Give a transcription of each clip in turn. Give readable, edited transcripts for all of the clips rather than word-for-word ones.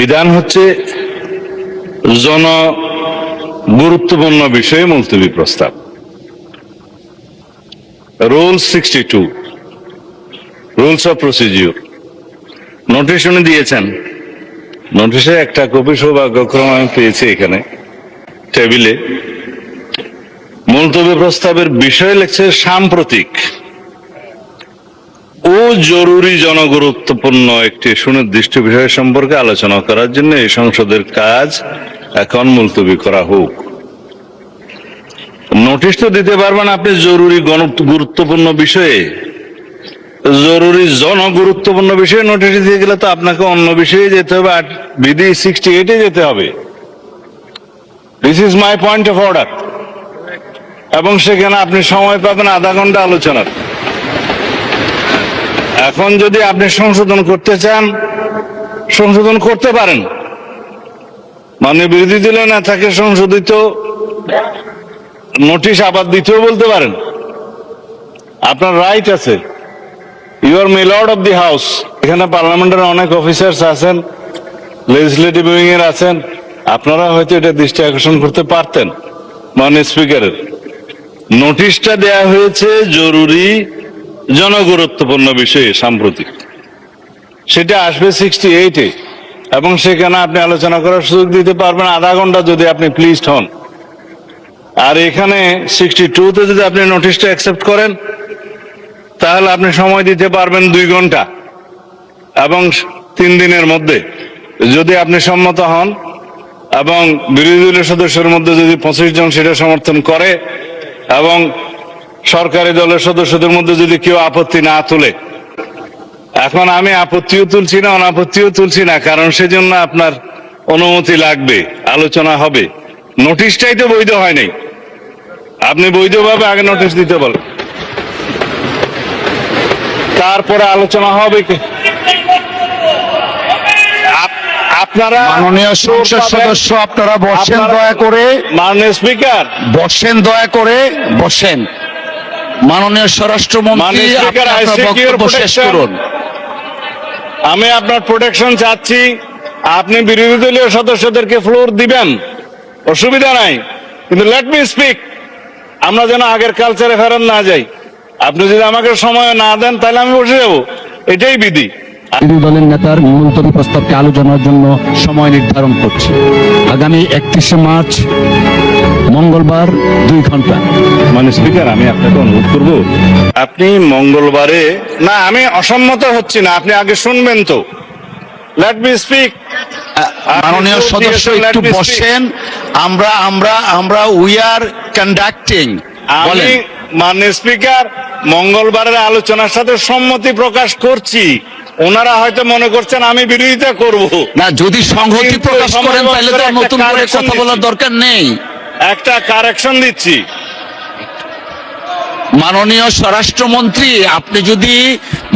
বিধান হচ্ছে জন গুরুত্বপূর্ণ বিষয়ে মুলতবি প্রস্তাব। Rule 62, rules of procedure. Notice উনি দিয়েছেন, নোটিশে একটা কপি সৌভাগ্যক্রমে আমি পেয়েছি এখানে টেবিলে। মুলতবি প্রস্তাবের বিষয় লিখছে সাম্প্রতিক ও জরুরি জনগুরুত্বপূর্ণ একটি সুনির্দিষ্ট বিষয় সম্পর্কে আলোচনা করার জন্য এই সংসদের কাজ এখন মুলতবি করা হোক। নোটিশ তো দিতে পারবেন আপনি জরুরি গুরুত্বপূর্ণ বিষয়ে, জরুরি জনগুরুত্বপূর্ণ বিষয়ে নোটিশ দিয়ে গেলে তো আপনাকে অন্য বিষয়ে যেতে হবে, বিধি 68-এ যেতে হবে। This is my point of order. এবং সেখানে আপনি সময় পাবেন আধা ঘন্টা আলোচনার। এখন যদি আপনি সংশোধন করতে চান, সংশোধন করতে পারেন। মানে বিরোধী দলীয় নেতাকে সংশোধিত নোটিশ আবার দিতেও বলতে পারেন, আপনার রাইট আছে। You are milord of the house. এখানে পার্লামেন্টের অনেক অফিসার্স আছেন, লেজিসলেটিভ উইং এর আছেন, আপনারা হয়তো এটা দৃষ্টি আকর্ষণ করতে পারতেন। মাননীয় স্পিকারের নোটিশটা দেয়া হয়েছে জরুরি জনগুরুত্বপূর্ণ বিষয়ে সাম্প্রতিক, সেটা আসবে 68-এ এবং সেখানে আপনি আলোচনা করার সুযোগ দিতে পারবেন আধা ঘন্টা যদি আপনি প্লিজড হন। আর এখানে 62-তে যদি আপনি নোটিশটা অ্যাকসেপ্ট করেন তাহলে আপনি সময় দিতে পারবেন 2 ঘন্টা এবং 3 দিনের মধ্যে যদি আপনি সম্মত হন এবং বিরোধী দলের সদস্যের মধ্যে যদি 25 জন সেটা সমর্থন করে এবং সরকারি দলের সদস্যদের মধ্যে যদি কেউ আপত্তি না তোলে। এখন আমি আপত্তিও তুলছি না, অনাপত্তিও তুলছি না, কারণ সেজন্য আপনার অনুমতি লাগবে, আলোচনা হবে। নোটিশটাই তো বৈধ হয় নাই, আপনি বৈধভাবে আগে নোটিশ দিতে বলেন, তারপরে আলোচনা হবে। আপনারা মাননীয় সংসদ সদস্য আপনারা বসেন দয়া করে। মাননীয় স্পিকার বসেন দয়া করে, বসেন। মাননীয় স্বরাষ্ট্রমন্ত্রী আপনার বক্তব্য শেষ করুন। আমি আপনার প্রোটেকশন চাচ্ছি, আপনি বিরোধী দলীয় সদস্যদেরকে ফ্লোর দিবেন, অসুবিধা নাই, কিন্তু লেট মি স্পিক। আমরা যেন আগের কালচারে ফেরত না যাই। আপনি যদি আমাকে সময় না দেন তাহলে আমি বসে যাবো, এটাই বিধি। বিরোধী দলের নেতার মুলতবি প্রস্তাবকে আলোচনার জন্য সময় নির্ধারণ করছি আগামী 31শে মার্চ মঙ্গলবার 2 ঘন্টা। মানে স্পিকার আমি আপনাকে অনুরোধ করব, আপনি মঙ্গলবারে না, আমি অসম্মত হচ্ছি না, আপনি আগে শুনবেন তো। Let me speak. মাননীয় সদস্য একটু বসেন। আমরা আমরা আমরা উই আর কন্ডাক্টিং। আমি মাননীয় স্পিকার মঙ্গলবারের আলোচনার সাথে সম্মতি প্রকাশ করছি। ওনারা হয়তো মনে করছেন আমি বিরোধিতা করব না, যদি সংহতি প্রকাশ করেন তাহলে তো নতুন করে কথা বলার দরকার নেই। একটা কারেকশন দিচ্ছি। মাননীয় স্বরাষ্ট্রমন্ত্রী, আপনি যদি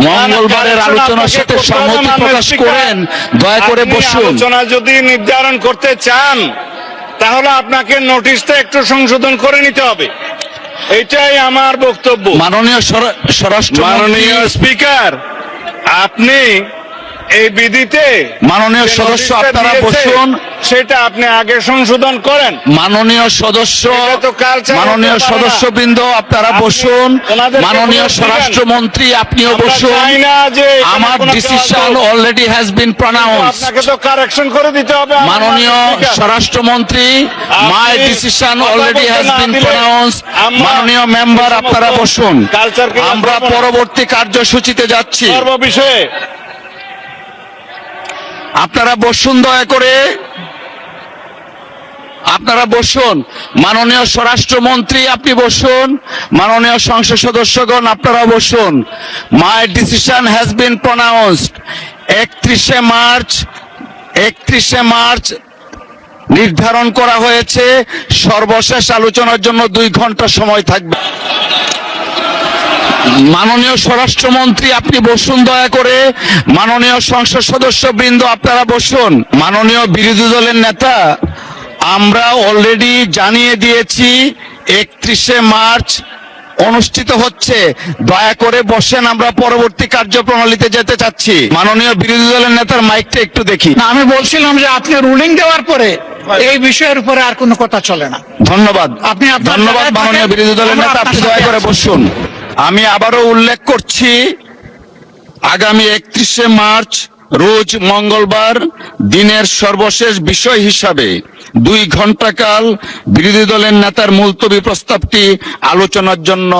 মঙ্গলবারের আলোচনার সাথে সংহতি প্রকাশ করেন দয়া করে বসুন। আলোচনা যদি নির্ধারণ করতে চান তাহলে আপনাকে নোটিশটা একটু সংশোধন করে নিতে হবে, এটাই আমার বক্তব্য। মাননীয় স্বরাষ্ট্রমন্ত্রী, স্পিকার আপনি এই বিধিতে মাননীয় সদস্য আপনারা বসুন। সেটা আপনি আগে সংশোধন করেন। মাননীয় সদস্যবৃন্দ আপনারা বসুন। মাননীয় স্বরাষ্ট্রমন্ত্রী আপনিও বসুন। আমার ডিসিশন অলরেডি হ্যাজ বিন প্রনাউন্সড। আপনাকে তো কারেকশন করে দিতে হবে। মাননীয় স্বরাষ্ট্রমন্ত্রী, my decision already has been প্রনাউন্সড। মাননীয় মেম্বার আপনারা বসুন। আমরা পরবর্তী কার্যসূচিতে যাচ্ছি। সর্ববিষয়ে আপনারা বসুন দয়া করে, আপনারা বসুন। মাননীয় স্বরাষ্ট্রমন্ত্রী আপনি বসুন। মাননীয় সংসদ সদস্যগণ আপনারা বসুন। My decision has been pronounced. 31শে মার্চ নির্ধারণ করা হয়েছে। সর্বশেষ আলোচনার জন্য 2 ঘন্টা সময় থাকবে। মাননীয় স্বরাষ্ট্রমন্ত্রী আপনি বসুন দয়া করে। মাননীয় সংসদ সদস্যবৃন্দ আপনারা বসুন। মাননীয় বিরোধী দলের নেতা, আমরা অলরেডি জানিয়ে দিয়েছি 31শে মার্চ অনুষ্ঠিত হচ্ছে, দয়া করে বসেন, আমরা পরবর্তী কার্যপ্রণালীতে যেতে চাচ্ছি। মাননীয় বিরোধী দলের নেতার মাইকটা একটু দেখি। না, আমি বলছিলাম যে আপনি রুলিং দেওয়ার পরে এই বিষয়ের উপরে আর কোনো কথা চলে না। ধন্যবাদ, আপনি আপনার ধন্যবাদ জায়গায় মাননীয় থাকেন, বিরোধী দলের আমরা নেতা, আপনার আপনি দয়া সাথে করে আছি। বসুন। আমি আবারও উল্লেখ করছি, আগামী 31শে মার্চ রোজ মঙ্গলবার দিনের সর্বশেষ বিষয় হিসাবে 2 ঘন্টা কাল বিরোধী দলের নেতার মুলতবি প্রস্তাবটি আলোচনার জন্য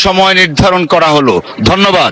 সময় নির্ধারণ করা হলো। ধন্যবাদ।